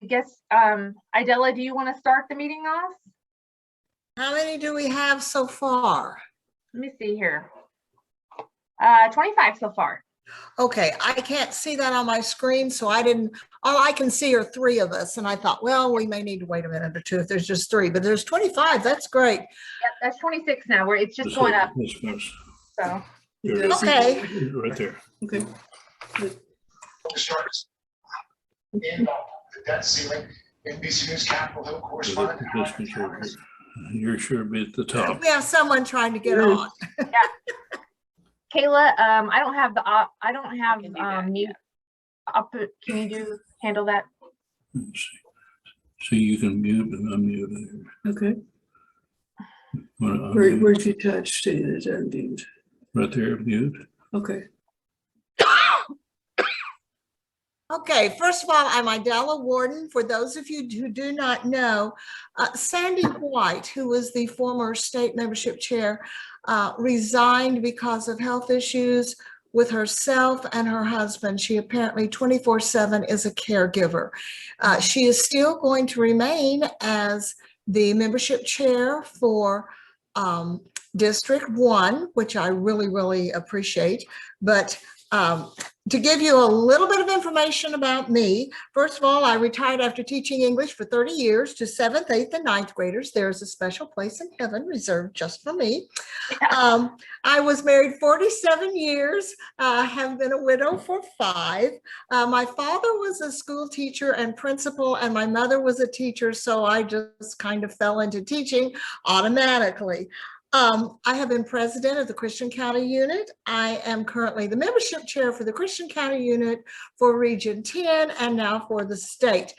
guess, Idella, do you want to start the meeting off? How many do we have so far? Let me see here. 25 so far. Okay, I can't see that on my screen, so all I can see are 3 of us. And I thought, well, we may need to wait a minute or two if there's just 3, but there's 25. That's great. Yep, that's 26 now, where it's just going up. So. Okay. Right there. Okay. Starts in the debt ceiling. NBC News Capitol Hill correspondent. You're sure be at the top. We have someone trying to get on. Yeah. Kayla, I don't have mute up. Can you handle that? So you can mute and unmute. Okay. Where'd you touch to it? Unmute. Right there, mute. Okay. Okay, first of all, I'm Idella Warden. For those of you who do not know, Sandy White, who was the former state membership chair, resigned because of health issues with herself and her husband. She apparently 24/7 is a caregiver. She is still going to remain as the membership chair for District 1, which I really, really appreciate. But to give you a little bit of information about me, first of all, I retired after teaching English for 30 years to 7th, 8th, and 9th graders. There is a special place in heaven reserved just for me. I was married 47 years, have been a widow for 5. My father was a school teacher and principal, and my mother was a teacher, so I just kind of fell into teaching automatically. I have been president of the Christian County Unit. I am currently the membership chair for the Christian County Unit for Region 10 and now for the state.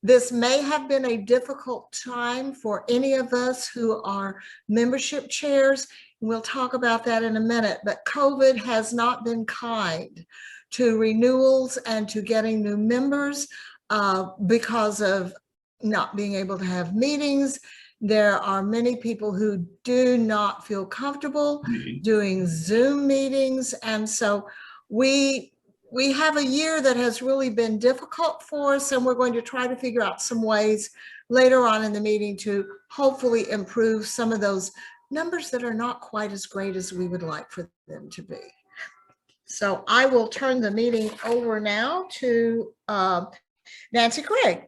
This may have been a difficult time for any of us who are membership chairs. We'll talk about that in a minute, but COVID has not been kind to renewals and to getting new members because of not being able to have meetings. There are many people who do not feel comfortable doing Zoom meetings. And so we have a year that has really been difficult for us, and we're going to try to figure out some ways later on in the meeting to hopefully improve some of those numbers that are not quite as great as we would like for them to be. So I will turn the meeting over now to Nancy Craig.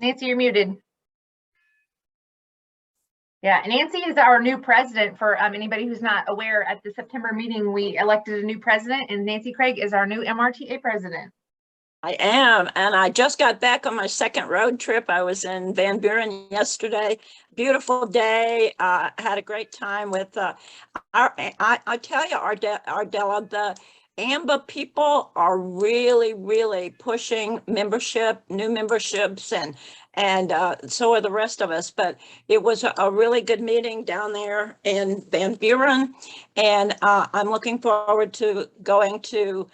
Nancy, you're muted. Yeah, Nancy is our new president. For anybody who's not aware, at the September meeting, we elected a new president, and Nancy Craig is our new MRTA president. I am, and I just got back on my 2nd road trip. I was in Van Buren yesterday. Beautiful day. Had a great time with I tell you, Ardella, the AMBA people are really, really pushing membership, new memberships, and so are the rest of us. But it was a really good meeting down there in Van Buren, and I'm looking forward to going to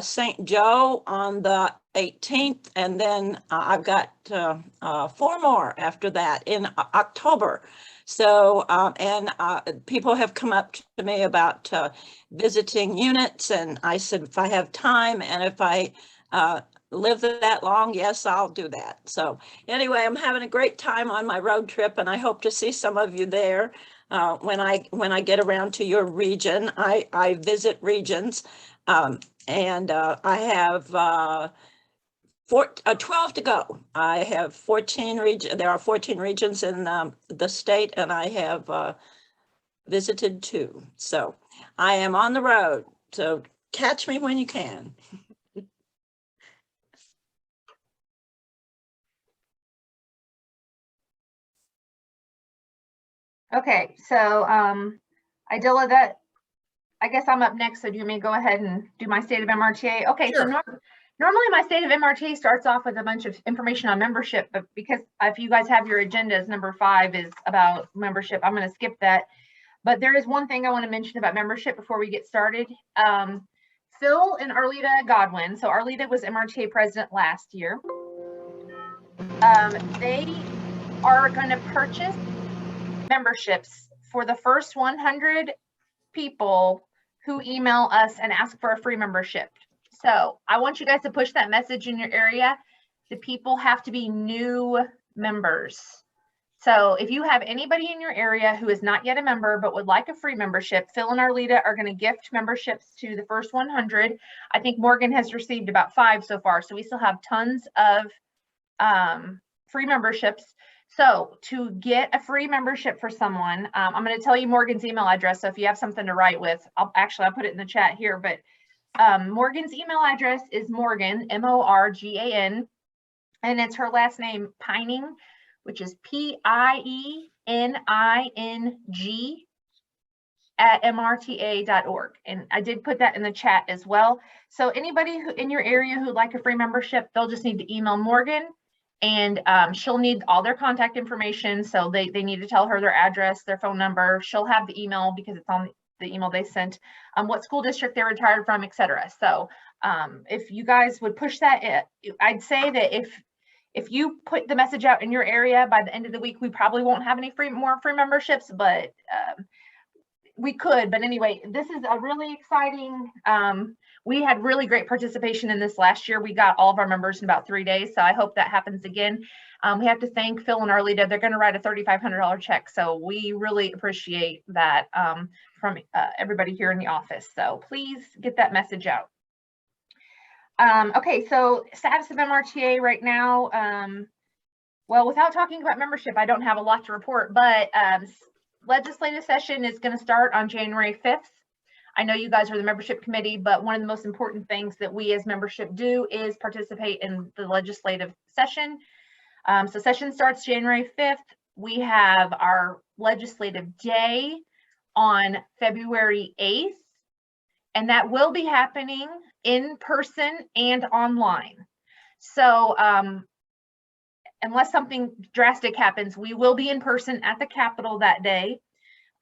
St. Joe on the 18th, and then I've got 4 more after that in October. So, people have come up to me about visiting units, and I said, if I have time and if I live that long, yes, I'll do that. So anyway, I'm having a great time on my road trip, and I hope to see some of you there when I get around to your region. I visit regions, and I have 12 to go. I have 14 regions. There are 14 regions in the state, and I have visited 2. So I am on the road. So catch me when you can. Okay, so Idella, I guess I'm up next. So do you want me to go ahead and do my state of MRTA? Okay, sure. So normally my state of MRTA starts off with a bunch of information on membership, but because if you guys have your agendas, number 5 is about membership. I'm going to skip that. But there is one thing I want to mention about membership before we get started. Phil and Arlita Godwin. So Arlita was MRTA president last year. They are going to purchase memberships for the first 100 people who email us and ask for a free membership. So I want you guys to push that message in your area. The people have to be new members. So if you have anybody in your area who is not yet a member but would like a free membership, Phil and Arlita are going to gift memberships to the first 100. I think Morgan has received about 5 so far, so we still have tons of free memberships. So to get a free membership for someone, I'm going to tell you Morgan's email address. So if you have something to write with, I'll put it in the chat here. But Morgan's email address is Morgan, Morgan, and it's her last name, Pining, which is PIENING @MRTA.org. And I did put that in the chat as well. So anybody who in your area who'd like a free membership, they'll just need to email Morgan, and she'll need all their contact information. So they need to tell her their address, their phone number. She'll have the email because it's on the email they sent, what school district they're retired from, etc. So if you guys would push that, I'd say that if you put the message out in your area, by the end of the week, we probably won't have any more free memberships, but we could. But anyway, this is a really exciting, we had really great participation in this last year. We got all of our members in about 3 days. So I hope that happens again. We have to thank Phil and Arlita. They're going to write a $3,500 check. So we really appreciate that from everybody here in the office. So please get that message out. Okay, so status of MRTA right now. Well, without talking about membership, I don't have a lot to report, but legislative session is going to start on January 5th. I know you guys are the membership committee, but one of the most important things that we as membership do is participate in the legislative session. So session starts January 5th. We have our legislative day on February 8th, and that will be happening in person and online. So unless something drastic happens, we will be in person at the Capitol that day.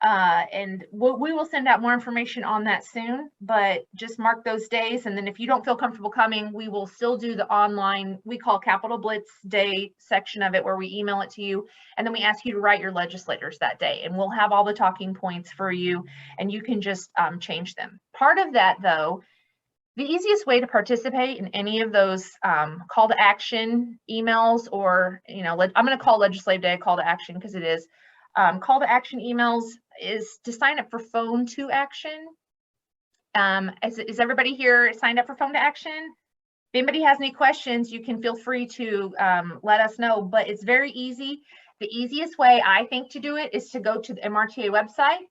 And we will send out more information on that soon, but just mark those days. And then if you don't feel comfortable coming, we will still do the online, we call Capitol Blitz Day section of it, where we email it to you. And then we ask you to write your legislators that day, and we'll have all the talking points for you, and you can just change them. Part of that, though, the easiest way to participate in any of those call to action emails, or, I'm going to call legislative day a call to action because it is. Call to action emails is to sign up for phone to action. Is everybody here signed up for phone to action? If anybody has any questions, you can feel free to let us know, but it's very easy. The easiest way I think to do it is to go to the MRTA website,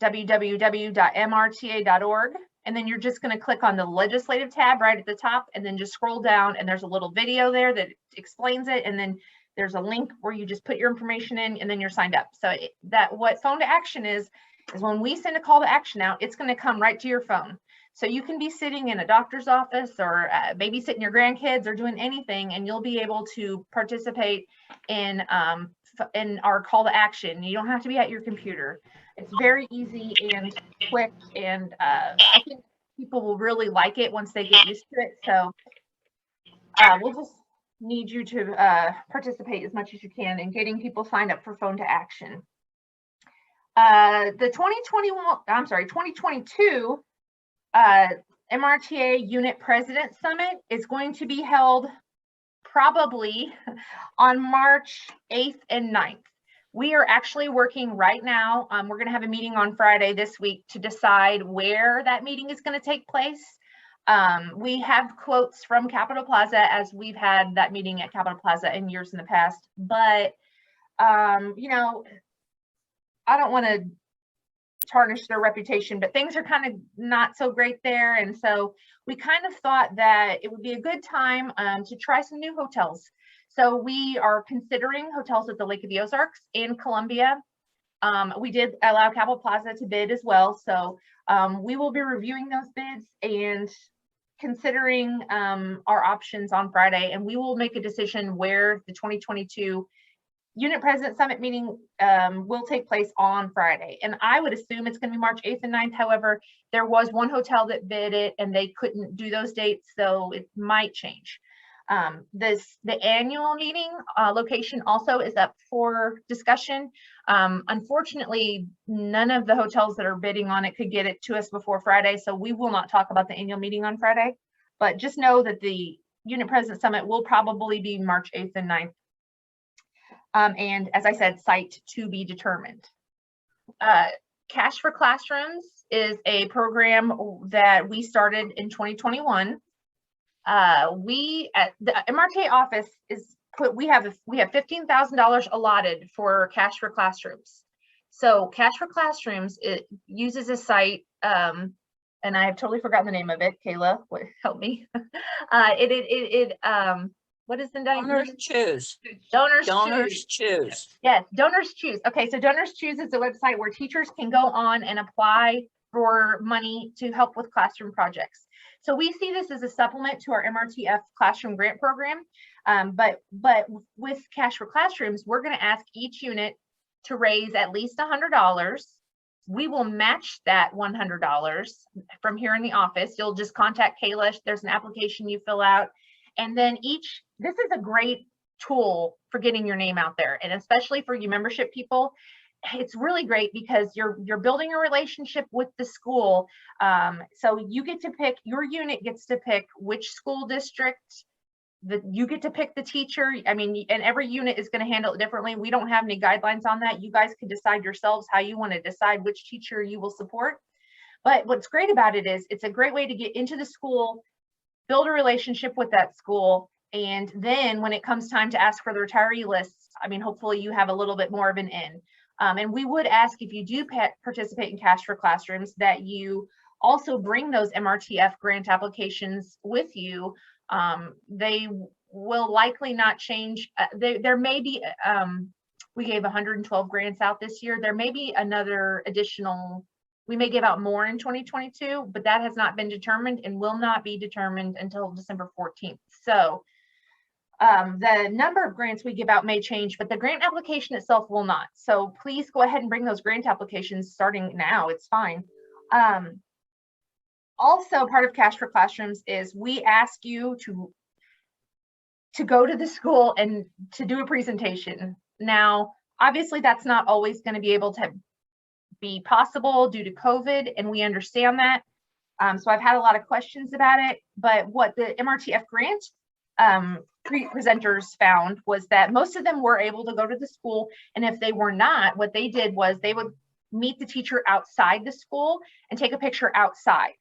www.mrta.org. And then you're just going to click on the legislative tab right at the top, and then just scroll down, and there's a little video there that explains it. And then there's a link where you just put your information in, and then you're signed up. So what phone to action is when we send a call to action out, it's going to come right to your phone. So you can be sitting in a doctor's office, or babysitting your grandkids, or doing anything, and you'll be able to participate in our call to action. You don't have to be at your computer. It's very easy and quick, and I think people will really like it once they get used to it. So we'll just need you to participate as much as you can in getting people signed up for phone to action. The 2022 MRTA Unit President Summit is going to be held probably on March 8th and 9th. We are actually working right now. We're going to have a meeting on Friday this week to decide where that meeting is going to take place. We have quotes from Capitol Plaza, as we've had that meeting at Capitol Plaza in years in the past, but I don't want to tarnish their reputation, but things are kind of not so great there. And so we kind of thought that it would be a good time to try some new hotels. So we are considering hotels at the Lake of the Ozarks in Columbia. We did allow Capitol Plaza to bid as well. So we will be reviewing those bids and considering our options on Friday, and we will make a decision where the 2022 Unit President Summit meeting will take place on Friday. And I would assume it's going to be March 8th and 9th. However, there was one hotel that bid it and they couldn't do those dates, so it might change. The annual meeting location also is up for discussion. Unfortunately, none of the hotels that are bidding on it could get it to us before Friday, so we will not talk about the annual meeting on Friday. but just know that the Unit President Summit will probably be March 8th and 9th. And as I said, site to be determined. Cash for Classrooms is a program that we started in 2021. We at the MRTA office we have $15,000 allotted for Cash for Classrooms. So Cash for Classrooms, it uses a site, and I have totally forgotten the name of it. Kayla, help me. What is the name? Donors choose. Donors choose. Yes, Donors Choose. Okay, so Donors Choose is a website where teachers can go on and apply for money to help with classroom projects. So we see this as a supplement to our MRTF classroom grant program. But with Cash for Classrooms, we're going to ask each unit to raise at least $100. We will match that $100 from here in the office. You'll just contact Kayla. There's an application you fill out. And then this is a great tool for getting your name out there. And especially for you membership people, it's really great because you're building a relationship with the school. So you get to pick, your unit gets to pick which school district, you get to pick the teacher. I mean, and every unit is going to handle it differently. We don't have any guidelines on that. You guys can decide yourselves how you want to decide which teacher you will support. But what's great about it is it's a great way to get into the school, build a relationship with that school. And then when it comes time to ask for the retiree lists, I mean, hopefully you have a little bit more of an in. And we would ask, if you do participate in Cash for Classrooms, that you also bring those MRTF grant applications with you. They will likely not change. There may be, we gave 112 grants out this year. There may be another additional, we may give out more in 2022, but that has not been determined and will not be determined until December 14th. So the number of grants we give out may change, but the grant application itself will not. So please go ahead and bring those grant applications starting now. It's fine. Also, part of Cash for Classrooms is we ask you to go to the school and to do a presentation. Now, obviously, that's not always going to be able to be possible due to COVID, and we understand that. So I've had a lot of questions about it, but what the MRTF grant presenters found was that most of them were able to go to the school, and if they were not, what they did was they would meet the teacher outside the school and take a picture outside.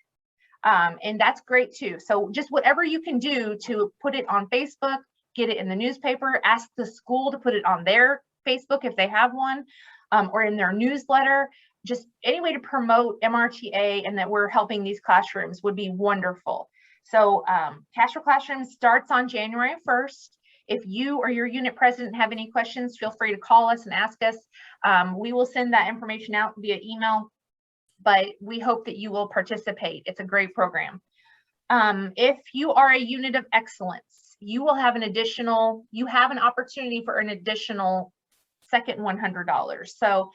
And that's great too. So just whatever you can do to put it on Facebook, get it in the newspaper, ask the school to put it on their Facebook if they have one, or in their newsletter, just any way to promote MRTA and that we're helping these classrooms would be wonderful. So Cash for Classrooms starts on January 1st. If you or your unit president have any questions, feel free to call us and ask us. We will send that information out via email, but we hope that you will participate. It's a great program. If you are a unit of excellence, you will have you have an opportunity for an additional second $100. So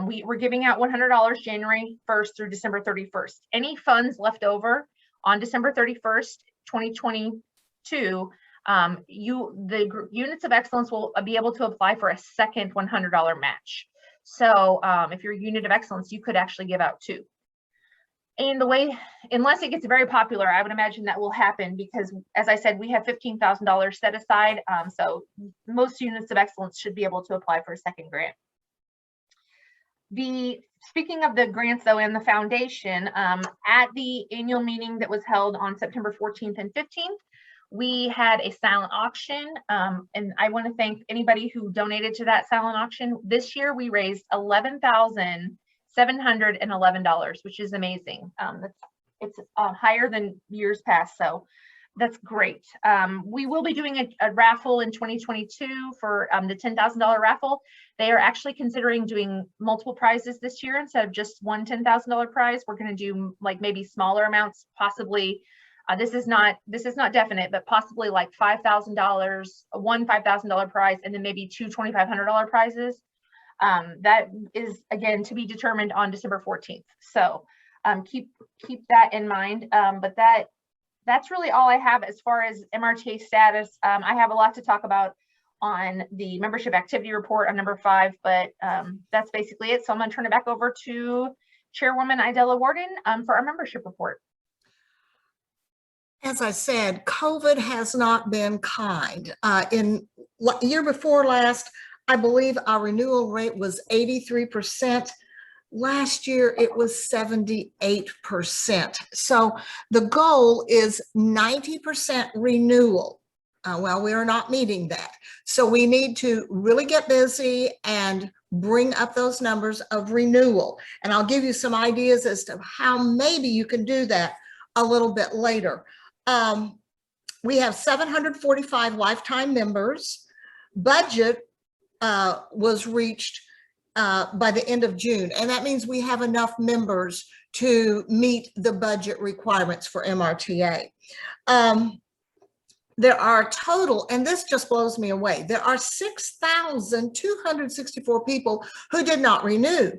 we're giving out $100 January 1st through December 31st. Any funds left over on December 31st, 2022, the units of excellence will be able to apply for a second $100 match. So if you're a unit of excellence, you could actually give out two. And the way, unless it gets very popular, I would imagine that will happen because, as I said, we have $15,000 set aside. So most units of excellence should be able to apply for a second grant. Speaking of the grants though, and the foundation, at the annual meeting that was held on September 14th and 15th, we had a silent auction, and I want to thank anybody who donated to that silent auction. This year we raised $11,711, which is amazing. It's higher than years past, so that's great. We will be doing a raffle in 2022 for the $10,000 raffle. They are actually considering doing multiple prizes this year instead of just one $10,000 prize. We're going to do like maybe smaller amounts, possibly. This is not definite, but possibly like $5,000, one $5,000 prize, and then maybe two $2,500 prizes. That is again to be determined on December 14th. So keep that in mind. But that's really all I have as far as MRTA status. I have a lot to talk about on the membership activity report on number 5, but that's basically it. So I'm going to turn it back over to Chairwoman Idella Warden for our membership report. As I said, COVID has not been kind. In year before last, I believe our renewal rate was 83%. Last year, it was 78%. So the goal is 90% renewal. Well, we are not meeting that. So we need to really get busy and bring up those numbers of renewal. And I'll give you some ideas as to how maybe you can do that a little bit later. We have 745 lifetime members. Budget was reached by the end of June. And that means we have enough members to meet the budget requirements for MRTA. There are total, and this just blows me away, there are 6,264 people who did not renew.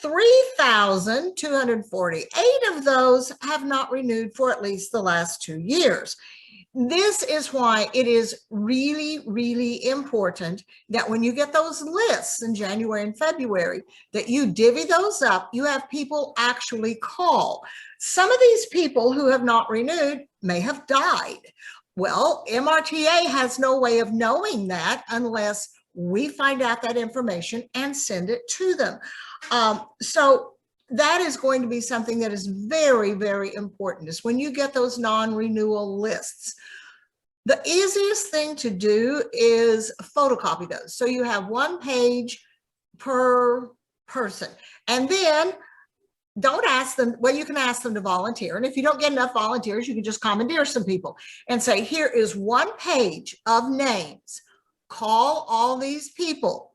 3,248 of those have not renewed for at least the last 2 years. This is why it is really, really important that when you get those lists in January and February, that you divvy those up, you have people actually call. Some of these people who have not renewed may have died. Well, MRTA has no way of knowing that unless we find out that information and send it to them. So that is going to be something that is very, very important, is when you get those non-renewal lists. The easiest thing to do is photocopy those. So you have 1 page per person. And then don't ask them, well, you can ask them to volunteer. And if you don't get enough volunteers, you can just commandeer some people and say, here is 1 page of names. Call all these people.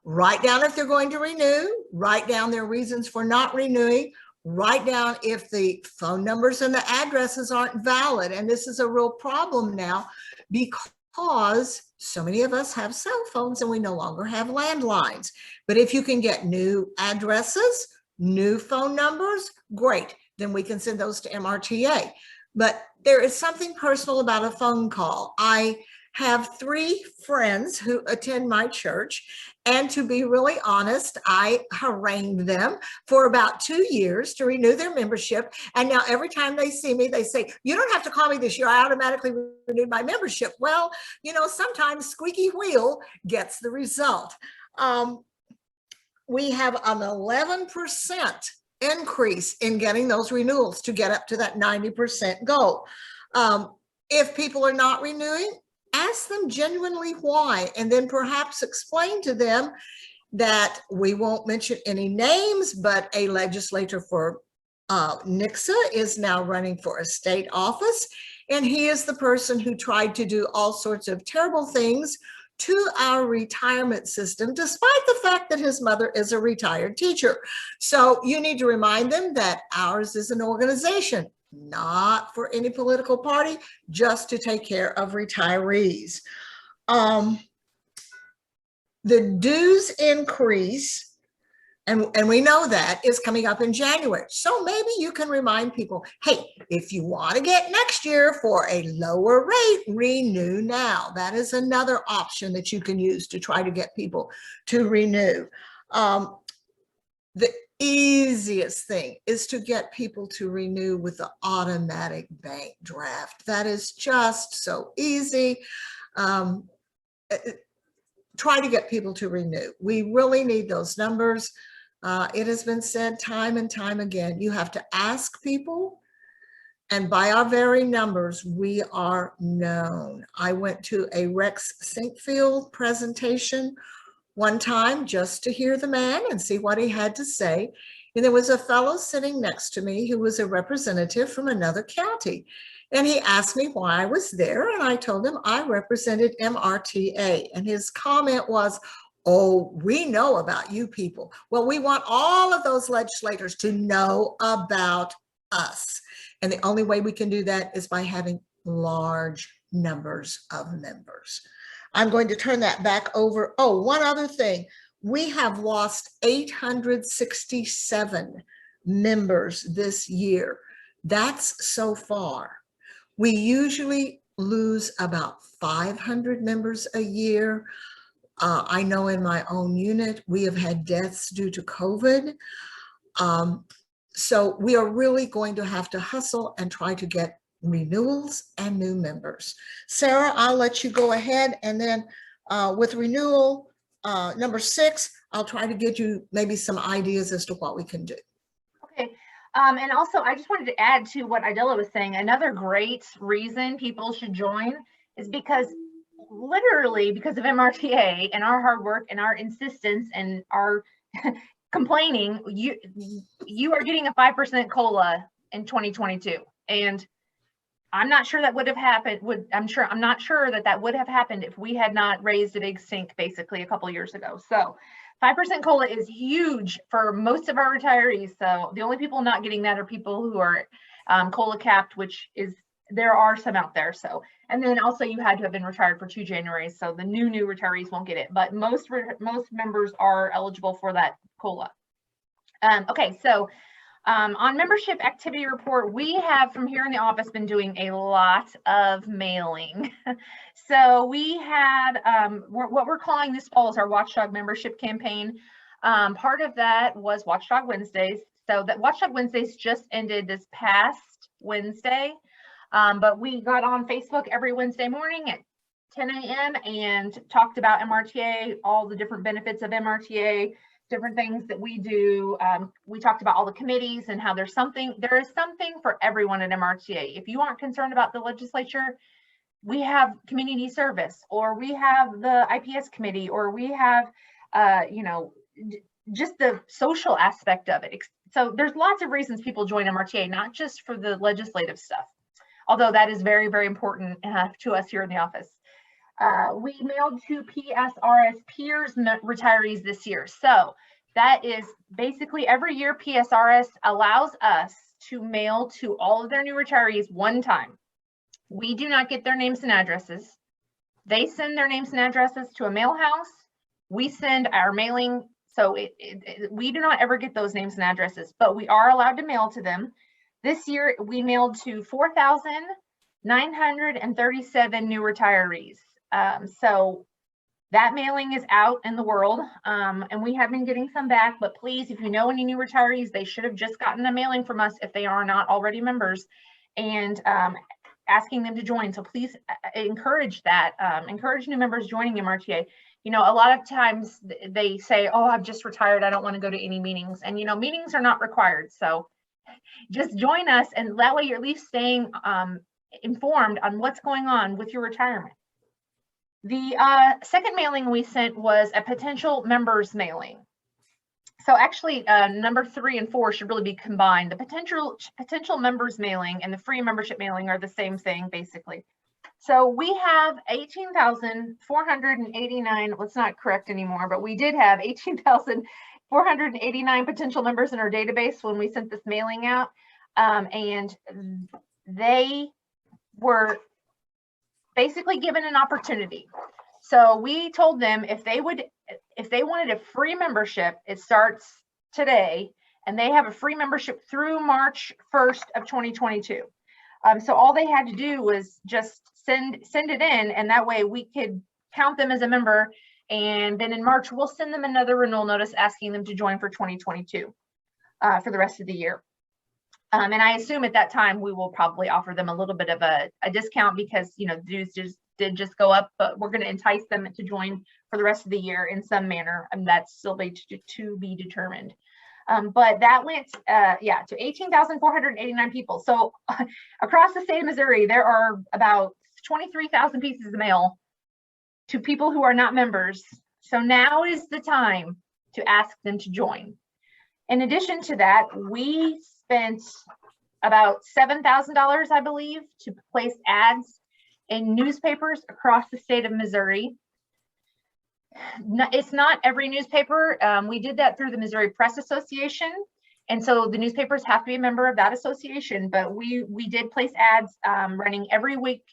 Write down if they're going to renew, write down their reasons for not renewing, write down if the phone numbers and the addresses aren't valid. And this is a real problem now because so many of us have cell phones and we no longer have landlines. But if you can get new addresses, new phone numbers, great. Then we can send those to MRTA. But there is something personal about a phone call. I have 3 friends who attend my church, and to be really honest, I harangued them for about 2 years to renew their membership. And now every time they see me, they say, you don't have to call me this year, I automatically renewed my membership. Well, you know, sometimes squeaky wheel gets the result. We have an 11% increase in getting those renewals to get up to that 90% goal. If people are not renewing, ask them genuinely why, and then perhaps explain to them that we won't mention any names, but a legislator for Nixa is now running for a state office, and he is the person who tried to do all sorts of terrible things to our retirement system, despite the fact that his mother is a retired teacher. So you need to remind them that ours is an organization, not for any political party, just to take care of retirees. The dues increase, and we know that, is coming up in January. So maybe you can remind people, hey, if you want to get next year for a lower rate, renew now. That is another option that you can use to try to get people to renew. The easiest thing is to get people to renew with the automatic bank draft. That is just so easy. Try to get people to renew. We really need those numbers. It has been said time and time again, you have to ask people, and by our very numbers, we are known. I went to a Rex Sinkfield presentation one time just to hear the man and see what he had to say. And there was a fellow sitting next to me who was a representative from another county. And he asked me why I was there. And I told him I represented MRTA. And his comment was, oh, we know about you people. Well, we want all of those legislators to know about us. And the only way we can do that is by having large numbers of members. I'm going to turn that back over. Oh, one other thing. We have lost 867 members this year. That's so far. We usually lose about 500 members a year. I know in my own unit, we have had deaths due to COVID. So we are really going to have to hustle and try to get renewals and new members. Sarah, I'll let you go ahead, and then with renewal number 6, I'll try to get you maybe some ideas as to what we can do. Okay. And also, I just wanted to add to what Idella was saying. Another great reason people should join is because literally because of MRTA and our hard work and our insistence and our complaining, you are getting a 5% COLA in 2022. And I'm not sure that would have happened. I'm not sure that would have happened if we had not raised a big sink basically a couple of years ago. So 5% COLA is huge for most of our retirees. So the only people not getting that are people who are COLA capped, which is, there are some out there. So, and then also you had to have been retired for 2 Januaries. So the new retirees won't get it, but most members are eligible for that COLA. Okay, so on membership activity report, we have from here in the office been doing a lot of mailing. So we had what we're calling this fall is our Watchdog membership campaign. Part of that was Watchdog Wednesdays. So that Watchdog Wednesdays just ended this past Wednesday, but we got on Facebook every Wednesday morning at 10 a.m. and talked about MRTA, all the different benefits of MRTA, different things that we do. We talked about all the committees and how there is something for everyone at MRTA. If you aren't concerned about the legislature, we have community service, or we have the IPS committee, or we have, just the social aspect of it. So there's lots of reasons people join MRTA, not just for the legislative stuff, although that is very, very important to us here in the office. We mailed to PSRS peers retirees this year. So that is basically every year PSRS allows us to mail to all of their new retirees one time. We do not get their names and addresses. They send their names and addresses to a mail house. We send our mailing. So we do not ever get those names and addresses, but we are allowed to mail to them. This year we mailed to 4,937 new retirees. So that mailing is out in the world, and we have been getting some back, but please, if you know any new retirees, they should have just gotten a mailing from us if they are not already members, and asking them to join. So please encourage that, encourage new members joining MRTA. You know, a lot of times they say, oh, I've just retired, I don't want to go to any meetings. And, you know, meetings are not required. So just join us, and that way you're at least staying informed on what's going on with your retirement. The second mailing we sent was a potential members mailing. So actually number 3 and 4 should really be combined. The potential members mailing and the free membership mailing are the same thing basically. So we have 18,489, well, it's not correct anymore, but we did have 18,489 potential members in our database when we sent this mailing out. And they were basically given an opportunity. So we told them if they wanted a free membership, it starts today, and they have a free membership through March 1st of 2022. So all they had to do was just send it in, and that way we could count them as a member. And then in March, we'll send them another renewal notice asking them to join for 2022 for the rest of the year. And I assume at that time we will probably offer them a little bit of a discount because, you know, the dues did just go up, but we're going to entice them to join for the rest of the year in some manner, and that's still to be determined. But that went, to 18,489 people. So across the state of Missouri, there are about 23,000 pieces of mail to people who are not members. So now is the time to ask them to join. In addition to that, we spent about $7,000, I believe, to place ads in newspapers across the state of Missouri. It's not every newspaper. We did that through the Missouri Press Association. And so the newspapers have to be a member of that association, but we did place ads running every week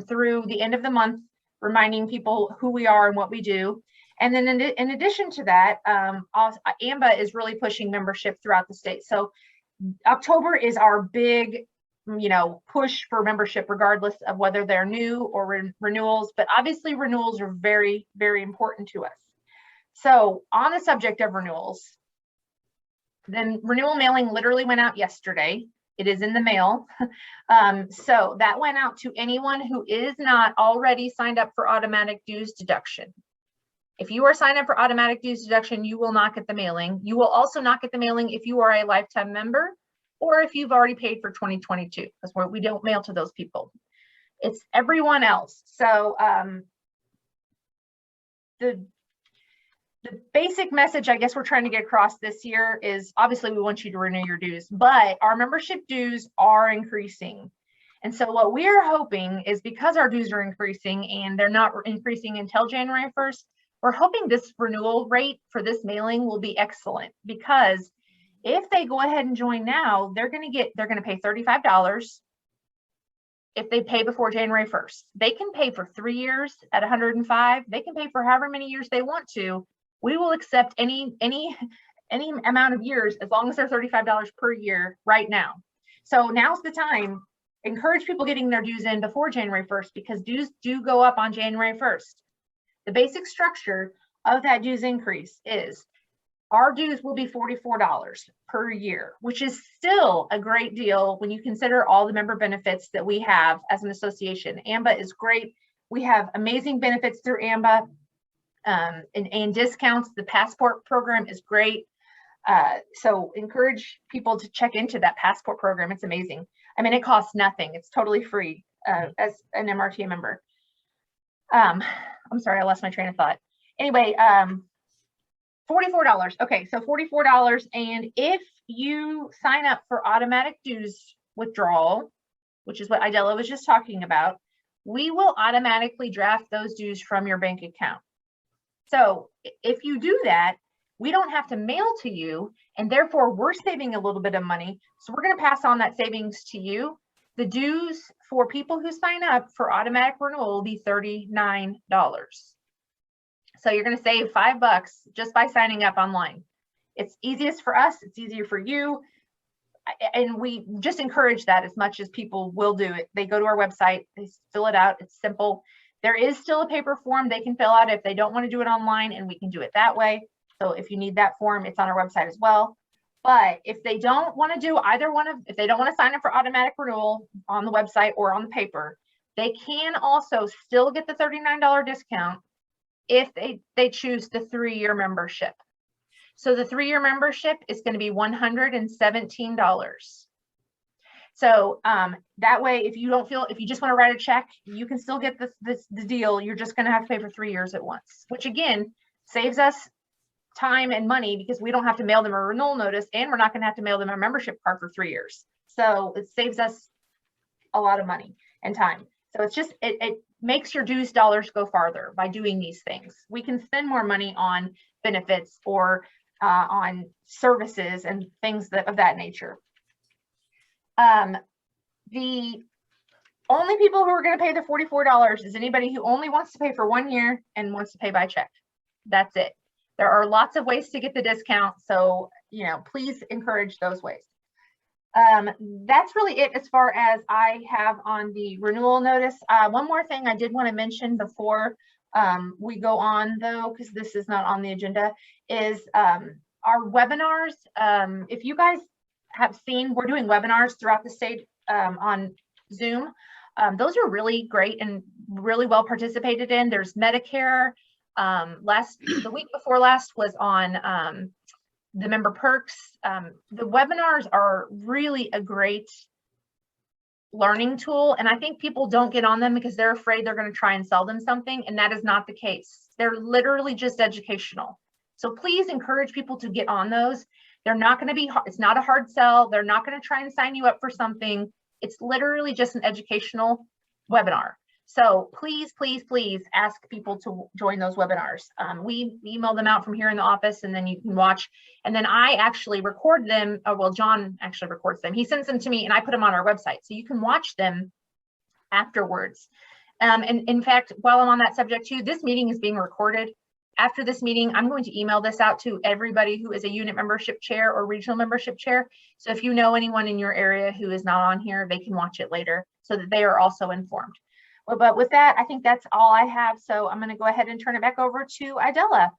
through the end of the month, reminding people who we are and what we do. And then in addition to that, AMBA is really pushing membership throughout the state. So October is our big, push for membership, regardless of whether they're new or renewals. But obviously renewals are very, very important to us. So on the subject of renewals, then renewal mailing literally went out yesterday. It is in the mail. So that went out to anyone who is not already signed up for automatic dues deduction. If you are signed up for automatic dues deduction, you will not get the mailing. You will also not get the mailing if you are a lifetime member or if you've already paid for 2022, because we don't mail to those people. It's everyone else. So the basic message I guess we're trying to get across this year is obviously we want you to renew your dues, but our membership dues are increasing. And so what we're hoping is, because our dues are increasing and they're not increasing until January 1st, we're hoping this renewal rate for this mailing will be excellent, because if they go ahead and join now, they're going to pay $35 if they pay before January 1st. They can pay for 3 years at $105. They can pay for however many years they want to. We will accept any amount of years as long as they're $35 per year right now. So now's the time. Encourage people getting their dues in before January 1st, because dues do go up on January 1st. The basic structure of that dues increase is our dues will be $44 per year, which is still a great deal when you consider all the member benefits that we have as an association. AMBA is great. We have amazing benefits through AMBA and discounts. The passport program is great. So encourage people to check into that passport program. It's amazing. I mean, it costs nothing. It's totally free as an MRTA member. I'm sorry, I lost my train of thought. Anyway, $44. Okay, so $44. And if you sign up for automatic dues withdrawal, which is what Idella was just talking about, we will automatically draft those dues from your bank account. So if you do that, we don't have to mail to you, and therefore we're saving a little bit of money. So we're going to pass on that savings to you. The dues for people who sign up for automatic renewal will be $39. So you're going to save $5 just by signing up online. It's easiest for us. It's easier for you. And we just encourage that as much as people will do it. They go to our website, they fill it out. It's simple. There is still a paper form they can fill out if they don't want to do it online, and we can do it that way. So if you need that form, it's on our website as well. But if they don't want to do either one of, if they don't want to sign up for automatic renewal on the website or on the paper, they can also still get the $39 discount if they choose the 3-year membership. So the 3-year membership is going to be $117. So that way, if you just want to write a check, you can still get the deal. You're just going to have to pay for 3 years at once, which again saves us time and money, because we don't have to mail them a renewal notice, and we're not going to have to mail them a membership card for 3 years. So it saves us a lot of money and time. So it's just, it makes your dues dollars go farther by doing these things. We can spend more money on benefits or on services and things of that nature. The only people who are going to pay the $44 is anybody who only wants to pay for 1 year and wants to pay by check. That's it. There are lots of ways to get the discount. So, please encourage those ways. That's really it as far as I have on the renewal notice. One more thing I did want to mention before we go on, though, because this is not on the agenda, is our webinars. If you guys have seen, we're doing webinars throughout the state on Zoom. Those are really great and really well participated in. There's Medicare. The week before last was on the member perks. The webinars are really a great learning tool, and I think people don't get on them because they're afraid they're going to try and sell them something, and that is not the case. They're literally just educational. So please encourage people to get on those. They're not going to be, it's not a hard sell. They're not going to try and sign you up for something. It's literally just an educational webinar. So please, please, please ask people to join those webinars. We email them out from here in the office, and then you can watch. And then I actually record them. Well, John actually records them. He sends them to me, and I put them on our website. So you can watch them afterwards. And in fact, while I'm on that subject too, this meeting is being recorded. After this meeting, I'm going to email this out to everybody who is a unit membership chair or regional membership chair. So if you know anyone in your area who is not on here, they can watch it later so that they are also informed. But with that, I think that's all I have. So I'm going to go ahead and turn it back over to Idella.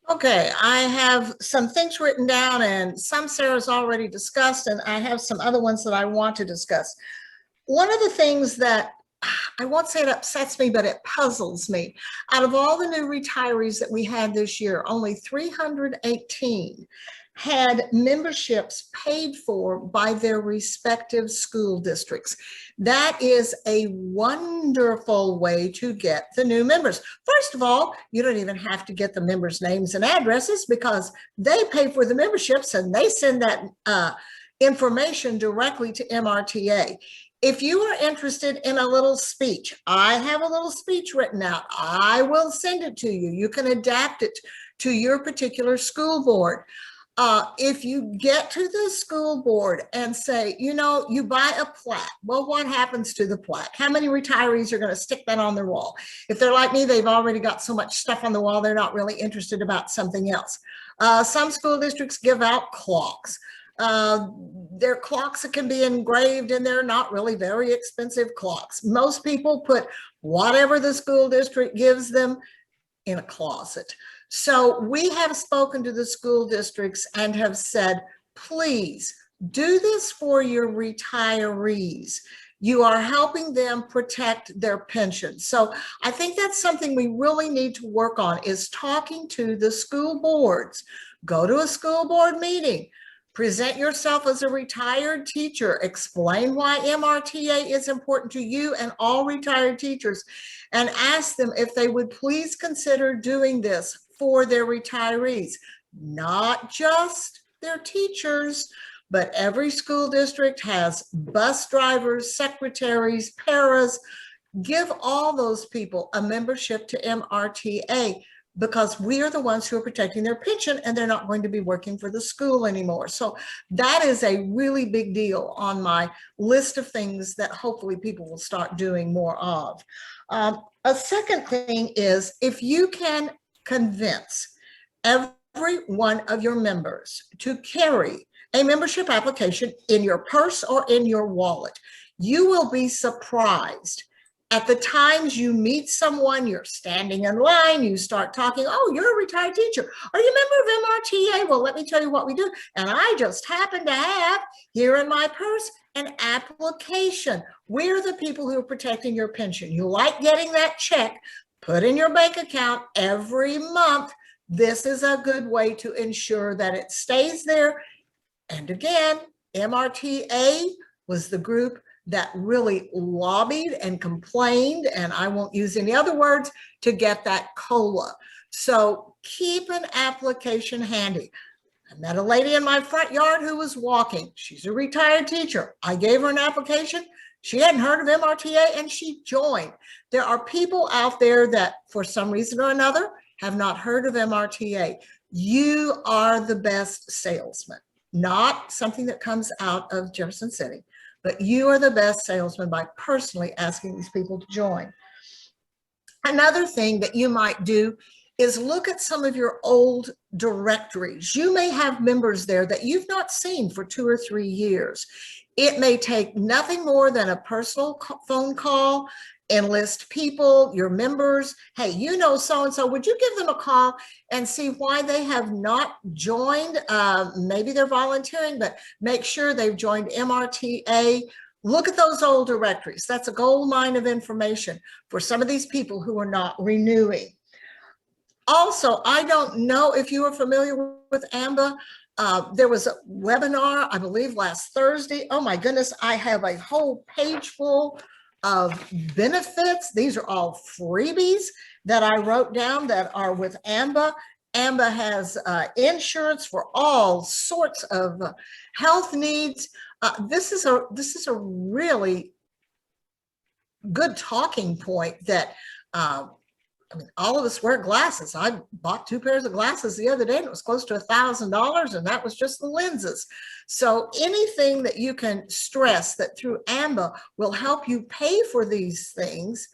Okay, I have some things written down and some Sarah's already discussed, and I have some other ones that I want to discuss. One of the things that I won't say it upsets me, but it puzzles me. Out of all the new retirees that we had this year, only 318 had memberships paid for by their respective school districts. That is a wonderful way to get the new members. First of all, you don't even have to get the members' names and addresses because they pay for the memberships and they send that information directly to MRTA. If you are interested in a little speech, I have a little speech written out. I will send it to you. You can adapt it to your particular school board. If you get to the school board and say, you know, you buy a plaque, well, what happens to the plaque? How many retirees are going to stick that on their wall? If they're like me, they've already got so much stuff on the wall, they're not really interested about something else. Some school districts give out clocks. They're clocks that can be engraved, and they're not really very expensive clocks. Most people put whatever the school district gives them in a closet. So we have spoken to the school districts and have said, please do this for your retirees. You are helping them protect their pension. So I think that's something we really need to work on, is talking to the school boards. Go to a school board meeting. Present yourself as a retired teacher. Explain why MRTA is important to you and all retired teachers, and ask them if they would please consider doing this for their retirees, not just their teachers, but every school district has bus drivers, secretaries, paras. Give all those people a membership to MRTA, because we are the ones who are protecting their pension and they're not going to be working for the school anymore. So that is a really big deal on my list of things that hopefully people will start doing more of. A second thing is, if you can convince every one of your members to carry a membership application in your purse or in your wallet, you will be surprised at the times you meet someone, you're standing in line, you start talking, oh, you're a retired teacher. Are you a member of MRTA? Well, let me tell you what we do. And I just happen to have here in my purse an application. We're the people who are protecting your pension. You like getting that check put in your bank account every month. This is a good way to ensure that it stays there. And again, MRTA was the group that really lobbied and complained, and I won't use any other words, to get that COLA. So keep an application handy. I met a lady in my front yard who was walking. She's a retired teacher. I gave her an application. She hadn't heard of MRTA and she joined. There are people out there that for some reason or another have not heard of MRTA. You are the best salesman, not something that comes out of Jefferson City, but you are the best salesman by personally asking these people to join. Another thing that you might do is look at some of your old directories. You may have members there that you've not seen for 2 or 3 years. It may take nothing more than a personal phone call, enlist people, your members. Hey, you know so-and-so, would you give them a call and see why they have not joined? Maybe they're volunteering, but make sure they've joined MRTA. Look at those old directories. That's a gold mine of information for some of these people who are not renewing. Also, I don't know if you are familiar with AMBA. There was a webinar, I believe last Thursday. Oh my goodness, I have a whole page full of benefits. These are all freebies that I wrote down that are with AMBA. AMBA has insurance for all sorts of health needs. This is a really good talking point that I mean, all of us wear glasses. I bought 2 pairs of glasses the other day and it was close to $1,000, and that was just the lenses. So anything that you can stress that through AMBA will help you pay for these things,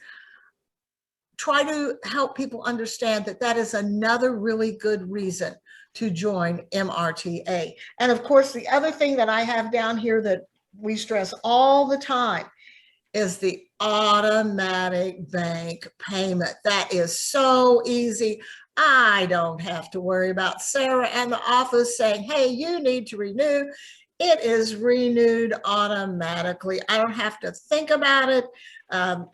try to help people understand that that is another really good reason to join MRTA. And of course, the other thing that I have down here that we stress all the time is the automatic bank payment. That is so easy. I don't have to worry about Sarah and the office saying, hey, you need to renew. It is renewed automatically. I don't have to think about it.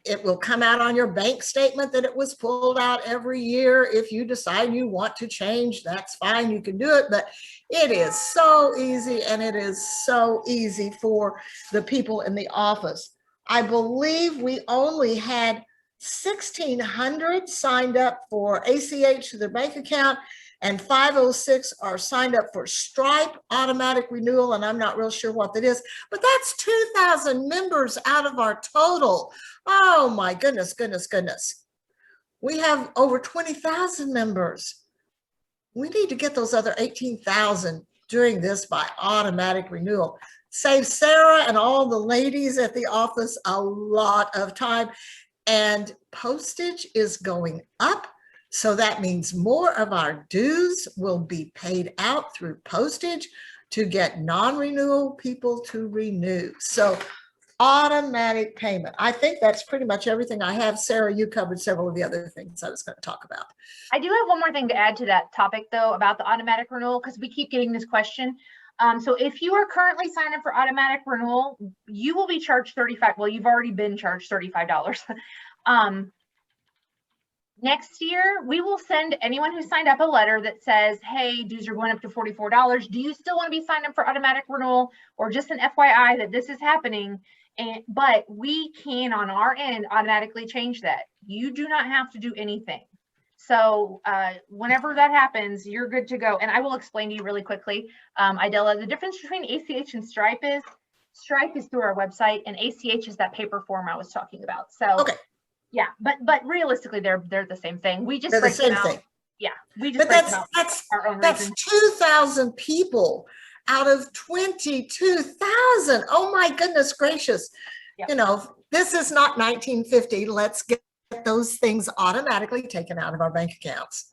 It will come out on your bank statement that it was pulled out every year. If you decide you want to change, that's fine, you can do it. But it is so easy, and it is so easy for the people in the office. I believe we only had 1,600 signed up for ACH to their bank account, and 506 are signed up for Stripe automatic renewal, and I'm not real sure what that is, but that's 2,000 members out of our total. Oh my goodness, goodness, goodness. We have over 20,000 members. We need to get those other 18,000 doing this by automatic renewal. Save Sarah and all the ladies at the office a lot of time. And postage is going up. So that means more of our dues will be paid out through postage to get non-renewal people to renew. So automatic payment. I think that's pretty much everything I have. Sarah, you covered several of the other things I was going to talk about. I do have one more thing to add to that topic, though, about the automatic renewal, because we keep getting this question. So if you are currently signed up for automatic renewal, you will be charged $35. Well, you've already been charged $35. Next year, we will send anyone who signed up a letter that says, hey, dues are going up to $44. Do you still want to be signed up for automatic renewal, or just an FYI that this is happening? But we can, on our end, automatically change that. You do not have to do anything. So whenever that happens, you're good to go. And I will explain to you really quickly, Idella, the difference between ACH and Stripe is through our website, and ACH is that paper form I was talking about. So okay. Yeah, but realistically, they're the same thing. We just They're break the same them out. thing. Yeah, we just break them out for our own reasons. 2,000 people out of 22,000. Oh my goodness gracious. Yep. You know, this is not 1950. Let's get those things automatically taken out of our bank accounts.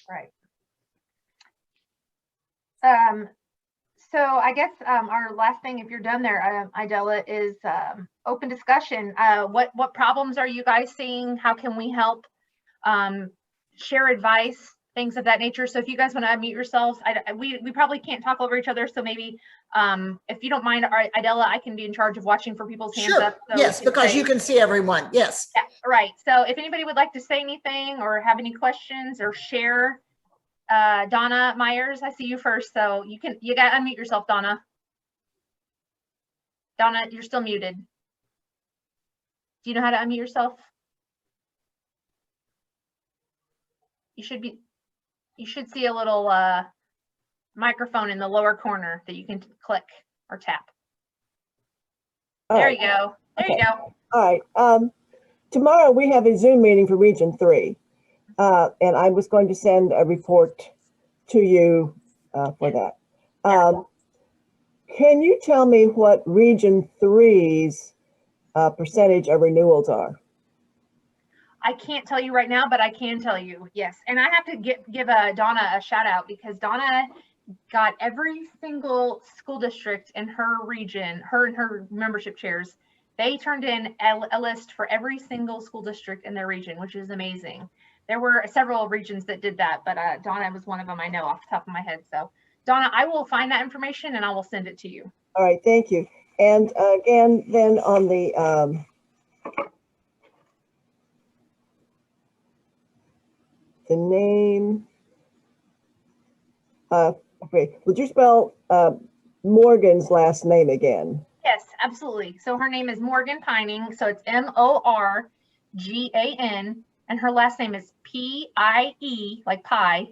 Right. So I guess our last thing, if you're done there, Idella, is open discussion. What problems are you guys seeing? How can we help? Share advice, things of that nature. So if you guys want to unmute yourselves, we probably can't talk over each other. So maybe if you don't mind, Idella, I can be in charge of watching for people's hands up. So yes, because you can see everyone. Yes. Yeah, right. So if anybody would like to say anything or have any questions or share, Donna Myers, I see you first. So you got to unmute yourself, Donna. Donna, you're still muted. Do you know how to unmute yourself? You should see a little microphone in the lower corner that you can click or tap. There you go. There you go. All right. Tomorrow we have a Zoom meeting for Region 3. And I was going to send a report to you for that. Can you tell me what Region 3's percentage of renewals are? I can't tell you right now, but I can tell you, yes. And I have to give Donna a shout out, because Donna got every single school district in her region, her and her membership chairs, they turned in a list for every single school district in their region, which is amazing. There were several regions that did that, but Donna was one of them, I know off the top of my head. So Donna, I will find that information and I will send it to you. All right, thank you. And again, then on the name, okay, would you spell Morgan's last name again? Yes, absolutely. So her name is Morgan Pining. So it's Morgan, and her last name is P-I-E, like pie,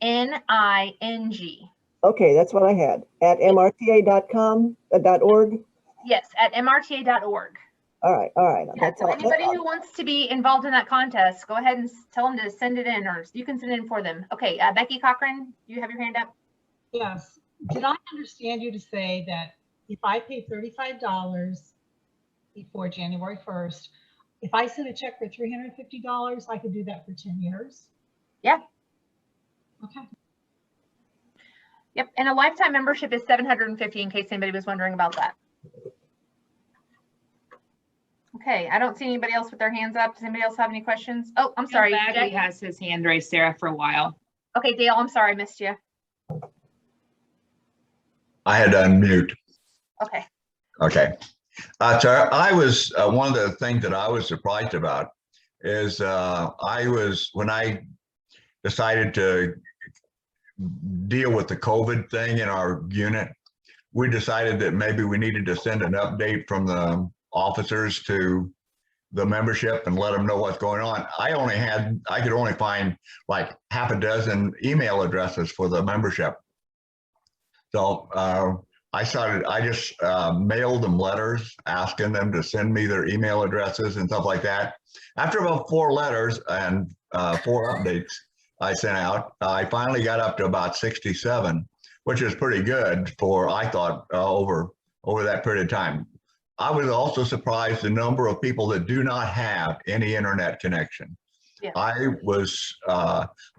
N-I-N-G. Okay, that's what I had. At mrta.com, .org? Yes, at mrta.org. All right, all right. Yeah, so anybody who wants to be involved in that contest, go ahead and tell them to send it in, or you can send it in for them. Okay, Becky Cochran, you have your hand up? Yes. Did I understand you to say that if I pay $35 before January 1st, if I send a check for $350, I could do that for 10 years? Yeah. Okay. Yep, and a lifetime membership is $750, in case anybody was wondering about that. Okay, I don't see anybody else with their hands up. Does anybody else have any questions? Oh, I'm sorry. Bagley Jackie? has his hand raised, Sarah, for a while. Okay, Dale, I'm sorry, I missed you. I had to unmute. Okay. Okay. So I was, one of the things that I was surprised about is when I decided to deal with the COVID thing in our unit, we decided that maybe we needed to send an update from the officers to the membership and let them know what's going on. I could only find like half a dozen email addresses for the membership. So I just mailed them letters asking them to send me their email addresses and stuff like that. After about 4 letters and 4 updates I sent out, I finally got up to about 67, which is pretty good for, I thought, over that period of time. I was also surprised the number of people that do not have any internet connection. Yeah. I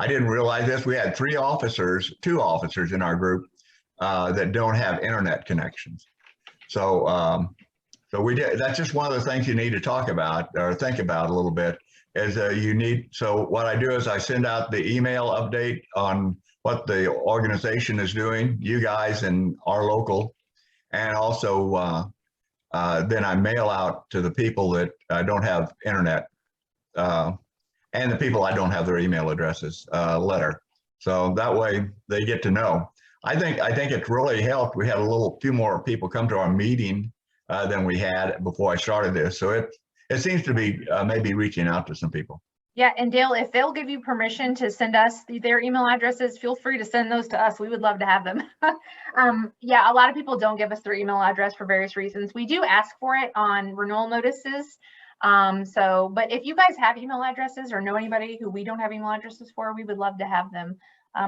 didn't realize this. We had 2 officers in our group that don't have internet connections. So we did. That's just one of the things you need to talk about or think about a little bit. Is so what I do is I send out the email update on what the organization is doing, you guys and our local, and also then I mail out to the people that don't have internet, and the people I don't have their email addresses, letter. So that way they get to know. I think it's really helped. We had few more people come to our meeting than we had before I started this. So it seems to be maybe reaching out to some people. Yeah, and Dale, if they'll give you permission to send us their email addresses, feel free to send those to us. We would love to have them. Yeah, a lot of people don't give us their email address for various reasons. We do ask for it on renewal notices. But if you guys have email addresses or know anybody who we don't have email addresses for, we would love to have them.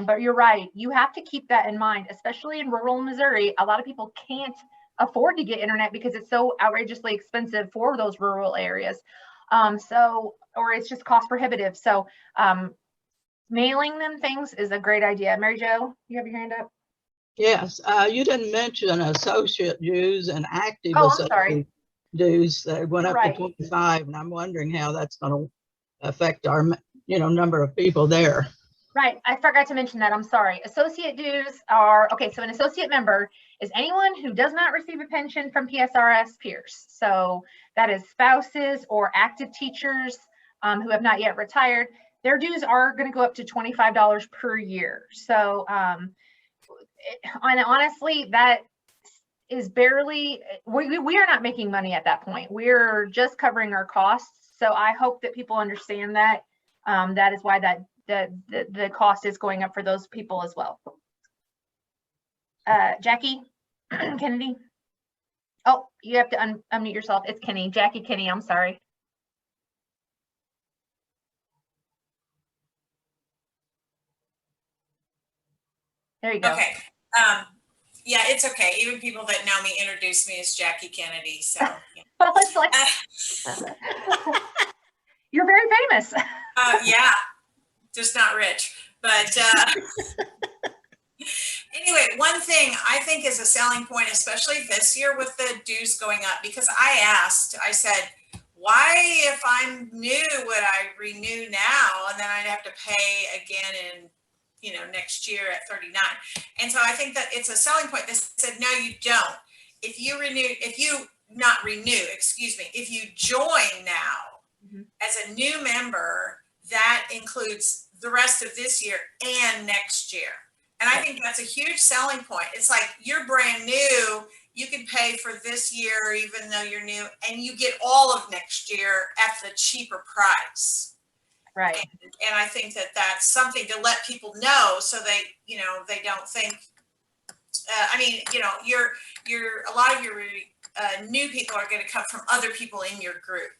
But you're right, you have to keep that in mind, especially in rural Missouri. A lot of people can't afford to get internet because it's so outrageously expensive for those rural areas. Or it's just cost prohibitive. So mailing them things is a great idea. Mary Jo, you have your hand up? Yes, you didn't mention associate dues and active Oh, I'm sorry. associate dues that went up Right. to 25, and I'm wondering how that's going to affect our, number of people there. Right, I forgot to mention that, I'm sorry. Associate dues are, okay, so an associate member is anyone who does not receive a pension from PSRS peers. So that is spouses or active teachers who have not yet retired. Their dues are gonna go up to $25 per year. So honestly, that is barely, we are not making money at that point. We're just covering our costs. So I hope that people understand that. That is why the cost is going up for those people as well. Jackie Kennedy. Oh, you have to unmute yourself. It's Kenny, Jackie Kenny, I'm sorry. There you go. Okay. Yeah, it's okay. Even people that know me introduce me as Jackie Kennedy. So yeah. Well, it's like, you're very famous. Yeah, just not rich. But anyway, one thing I think is a selling point, especially this year with the dues going up, because I said, why, if I'm new, would I renew now and then I'd have to pay again in next year at 39. And so I think that it's a selling point. They said, no, you don't. If you join now as a new member, that includes the rest of this year and next year. And I think that's a huge selling point. It's like you're brand new, you can pay for this year, even though you're new, and you get all of next year at the cheaper price. Right. And I think that that's something to let people know, so they don't think. A lot of your new people are going to come from other people in your group.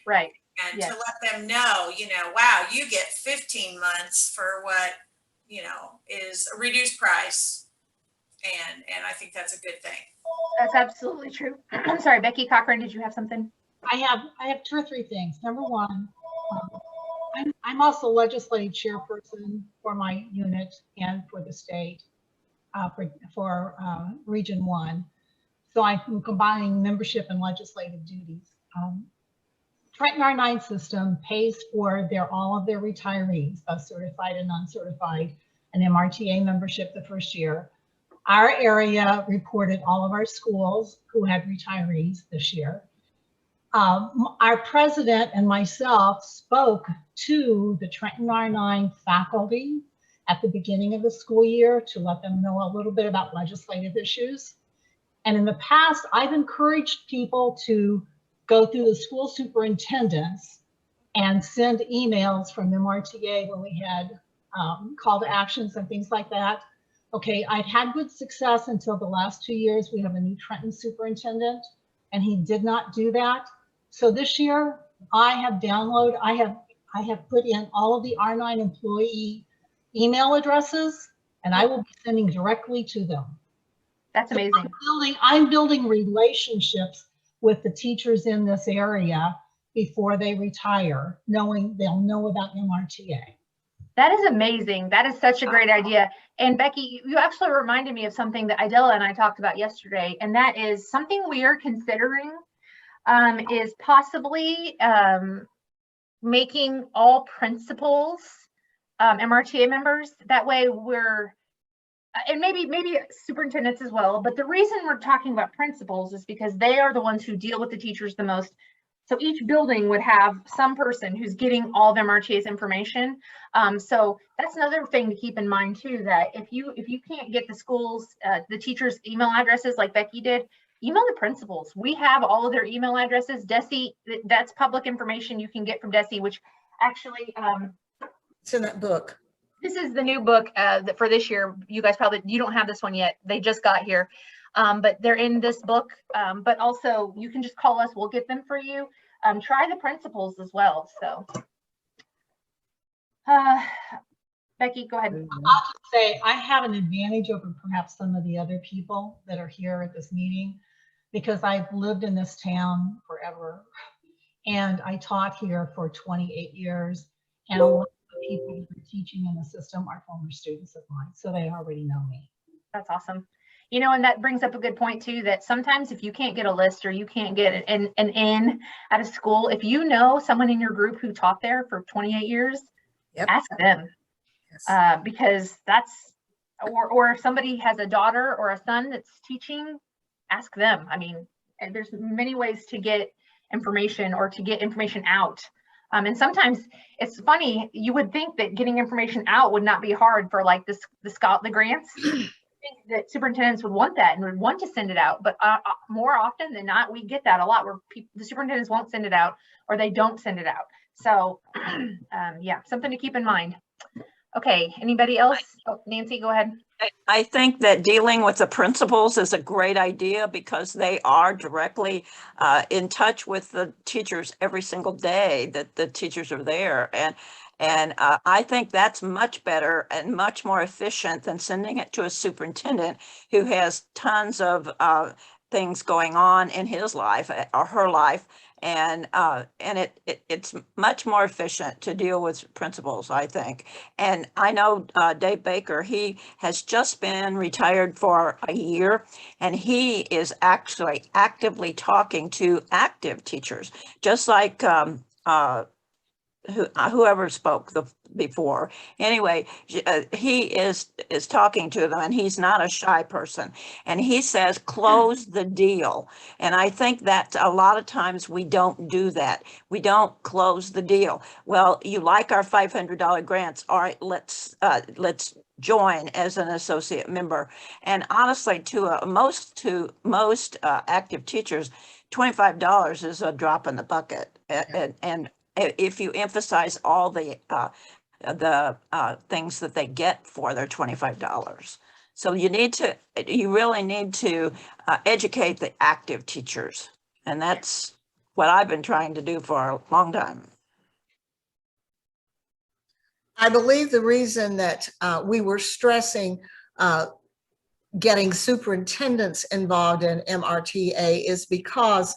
Right. And to let them know, wow, you get 15 months for what is a reduced price, and I think that's a good thing. That's absolutely true. I'm sorry, Becky Cochran, did you have something? I have 2 or 3 things. Number one, I'm also legislative chairperson for my unit and for the state, for Region 1. So I'm combining membership and legislative duties. Trenton R9 system pays for all of their retirees, both certified and non-certified, an MRTA membership the first year. Our area reported all of our schools who had retirees this year. Our president and myself spoke to the Trenton R9 faculty at the beginning of the school year to let them know a little bit about legislative issues. And in the past, I've encouraged people to go through the school superintendents and send emails from MRTA when we had call to actions and things like that. Okay, I'd had good success until the last 2 years. We have a new Trenton superintendent, and he did not do that. So this year, I have put in all of the R9 employee email addresses, and I will be sending directly to them. That's amazing. So I'm building relationships with the teachers in this area before they retire, knowing they'll know about MRTA. That is amazing. That is such a great idea. And Becky, you actually reminded me of something that Idella and I talked about yesterday, and that is something we are considering is possibly making all principals MRTA members. That way we're, and maybe superintendents as well, but the reason we're talking about principals is because they are the ones who deal with the teachers the most. So each building would have some person who's getting all of MRTA's information. So that's another thing to keep in mind too, that if you can't get the schools, the teachers' email addresses like Becky did, email the principals. We have all of their email addresses. DESE, that's public information you can get from DESE, which actually, it's in that book. This is the new book for this year. You guys you don't have this one yet. They just got here. But they're in this book, but also you can just call us, we'll get them for you. Try the principals as well. So Becky, go ahead. I'll just say I have an advantage over perhaps some of the other people that are here at this meeting because I've lived in this town forever and I taught here for 28 years, and a lot of the people who are teaching in the system are former students of mine, so they already know me. That's awesome. You know, and that brings up a good point too, that sometimes if you can't get a list or you can't get an in at a school, if you know someone in your group who taught there for 28 years, Yep. ask them. Yes. Because that's, or if somebody has a daughter or a son that's teaching, ask them. I mean, there's many ways to get information or to get information out. And sometimes it's funny, you would think that getting information out would not be hard for like the grants. I think that superintendents would want that and would want to send it out, but more often than not, we get that a lot where the superintendents won't send it out or they don't send it out. So yeah, something to keep in mind. Okay, anybody else? Oh, Nancy, go ahead. I think that dealing with the principals is a great idea because they are directly in touch with the teachers every single day that the teachers are there. And I think that's much better and much more efficient than sending it to a superintendent who has tons of things going on in his life or her life. And it's much more efficient to deal with principals, I think. And I know Dave Baker, he has just been retired for a year, and he is actually actively talking to active teachers, just like whoever spoke before. Anyway, he is talking to them, and he's not a shy person. And he says, close the deal. And I think that a lot of times we don't do that. We don't close the deal. Well, you like our $500 grants. All right, let's join as an associate member. And honestly, to most active teachers, $25 is a drop in the bucket. And if you emphasize all the things that they get for their $25. So you really need to educate the active teachers. And that's what I've been trying to do for a long time. I believe the reason that we were stressing getting superintendents involved in MRTA is because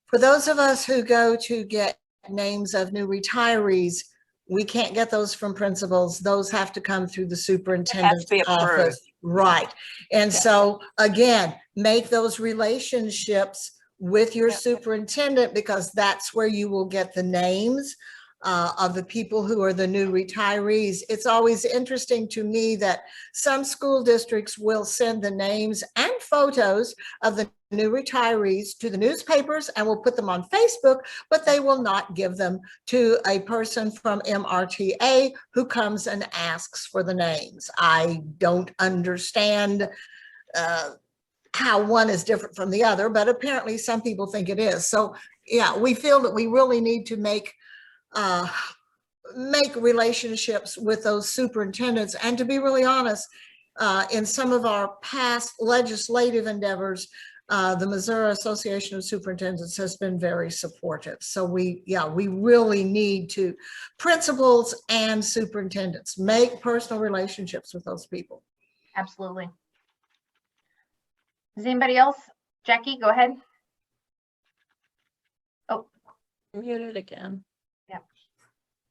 for those of us who go to get names of new retirees, we can't get those from principals. Those have to come through the superintendent's office. Right. And so again, make those relationships with your Yep. superintendent, because that's where you will get the names of the people who are the new retirees. It's always interesting to me that some school districts will send the names and photos of the new retirees to the newspapers and will put them on Facebook, but they will not give them to a person from MRTA who comes and asks for the names. I don't understand how one is different from the other, but apparently some people think it is. So yeah, we feel that we really need to make relationships with those superintendents. And to be really honest, in some of our past legislative endeavors, the Missouri Association of Superintendents has been very supportive. So we really need to, principals and superintendents, make personal relationships with those people. Absolutely. Does anybody else? Jackie, go ahead. Oh, Muted again.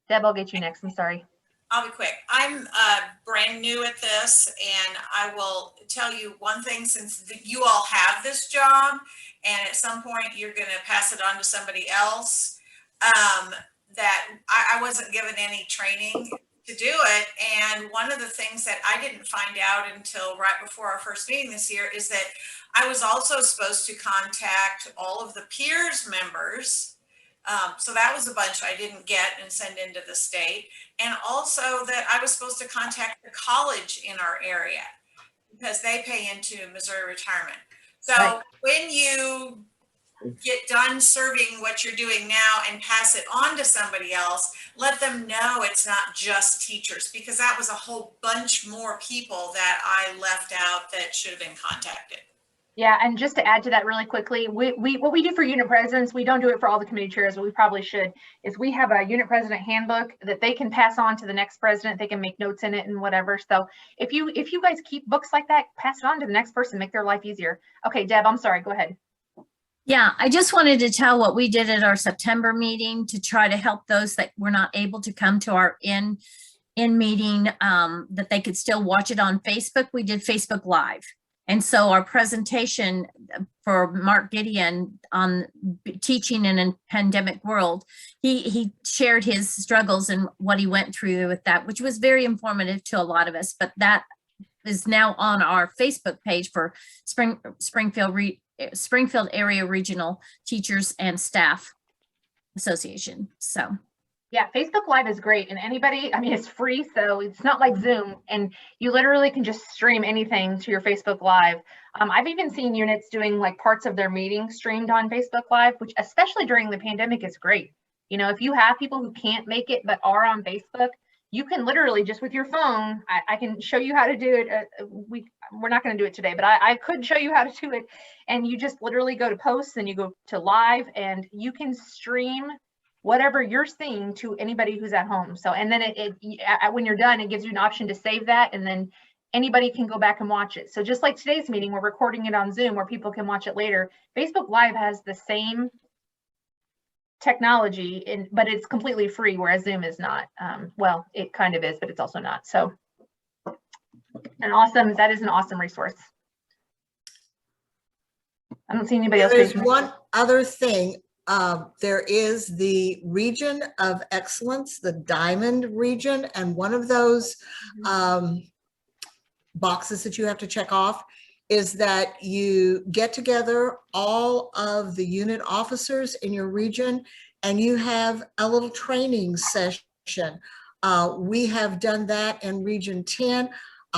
Deb, I'll get you next. I'm sorry. I'll be quick. I'm brand new at this, and I will tell you one thing, since you all have this job and at some point you're going to pass it on to somebody else, that I wasn't given any training to do it. And one of the things that I didn't find out until right before our first meeting this year is that I was also supposed to contact all of the peers members. So that was a bunch I didn't get and send into the state. And also that I was supposed to contact the college in our area because they pay into Missouri Retirement. So Right. when you get done serving what you're doing now and pass it on to somebody else, let them know it's not just teachers, because that was a whole bunch more people that I left out that should have been contacted. Yeah, and just to add to that really quickly, what we do for unit presidents, we don't do it for all the committee chairs, but we probably should, is we have a unit president handbook that they can pass on to the next president. They can make notes in it and whatever. So if you guys keep books like that, pass it on to the next person, make their life easier. Okay, Deb, I'm sorry, go ahead. Yeah, I just wanted to tell what we did at our September meeting to try to help those that were not able to come to our in meeting, that they could still watch it on Facebook. We did Facebook Live. And so our presentation for Mark Gideon on teaching in a pandemic world, he shared his struggles and what he went through with that, which was very informative to a lot of us. But that is now on our Facebook page for Springfield Area Regional Teachers and Staff Association. So. Yeah, Facebook Live is great. And anybody, I mean, it's free, so it's not like Zoom, and you literally can just stream anything to your Facebook Live. I've even seen units doing like parts of their meeting streamed on Facebook Live, which especially during the pandemic is great. You know, if you have people who can't make it but are on Facebook, you can literally just with your phone, I can show you how to do it. We're not going to do it today, but I could show you how to do it. And you just literally go to posts and you go to live and you can stream whatever you're seeing to anybody who's at home. So, and then when you're done, it gives you an option to save that, and then anybody can go back and watch it. So just like today's meeting, we're recording it on Zoom where people can watch it later. Facebook Live has the same technology, but it's completely free, whereas Zoom is not. Well, it kind of is, but it's also not. So that is an awesome resource. I don't see anybody else. There's one other thing. There is the region of excellence, the diamond region, and one of those boxes that you have to check off is that you get together all of the unit officers in your region and you have a little training session. We have done that in Region 10.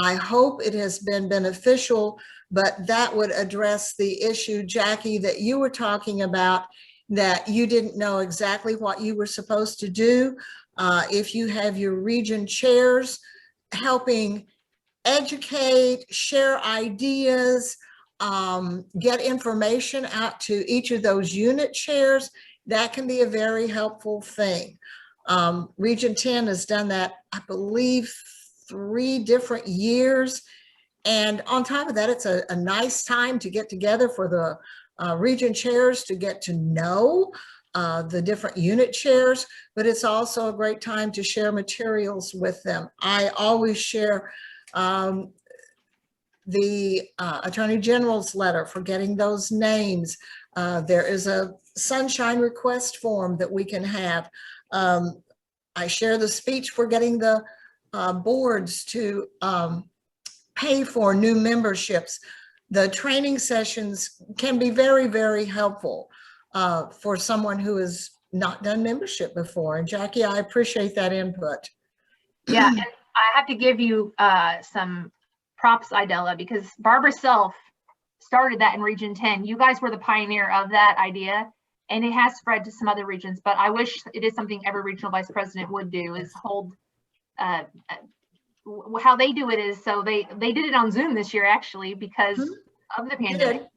I hope it has been beneficial, but that would address the issue, Jackie, that you were talking about, that you didn't know exactly what you were supposed to do. If you have your region chairs helping educate, share ideas, get information out to each of those unit chairs, that can be a very helpful thing. Region 10 has done that, I believe, 3 different years. And on top of that, it's a nice time to get together for the region chairs to get to know the different unit chairs, but it's also a great time to share materials with them. I always share the Attorney General's letter for getting those names. There is a sunshine request form that we can have. I share the speech for getting the boards to pay for new memberships. The training sessions can be very, very helpful for someone who has not done membership before. And Jackie, I appreciate that input. Yeah, and I have to give you some props, Idella, because Barbara Self started that in Region 10. You guys were the pioneer of that idea, and it has spread to some other regions, but I wish it is something every regional vice president would do, is hold, how they do it is, so they did it on Zoom this year, actually, because of the pandemic.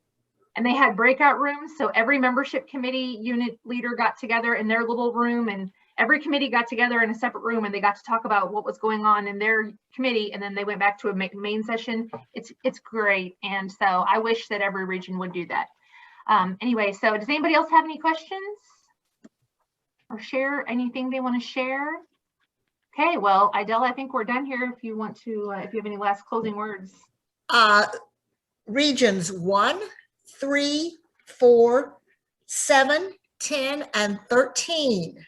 And they had breakout rooms, so every membership committee unit leader got together in their little room, and every committee got together in a separate room, and they got to talk about what was going on in their committee, and then they went back to a main session. It's great, and so I wish that every region would do that. Anyway, so does anybody else have any questions or share anything they want to share? Okay, well, Idella, I think we're done here. If you want to, if you have any last closing words. Regions 1, 3, 4, 7, 10, and 13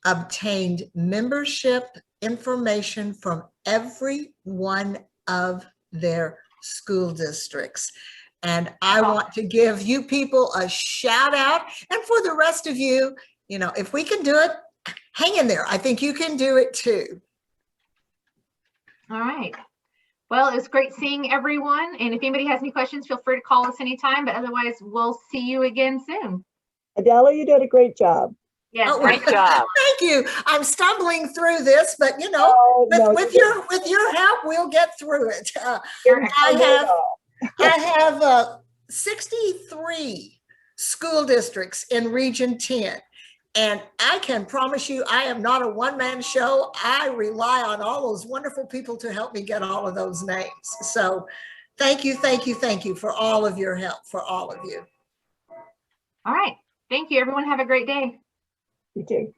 obtained membership information from every one of their school districts. And I want to give you people a shout out. And for the rest of you, you know, if we can do it, hang in there. I think you can do it too. All right. Well, it was great seeing everyone. And if anybody has any questions, feel free to call us anytime. But otherwise, we'll see you again soon. Adela, you did a great job. Yes, Oh, Great job. Thank you. I'm stumbling through this, but you know, with your help, we'll get through it. I have 63 school districts in Region 10. And I can promise you, I am not a one-man show. I rely on all those wonderful people to help me get all of those names. So thank you, thank you, thank you for all of your help, for all of you. All right. Thank you, everyone. Have a great day. You too.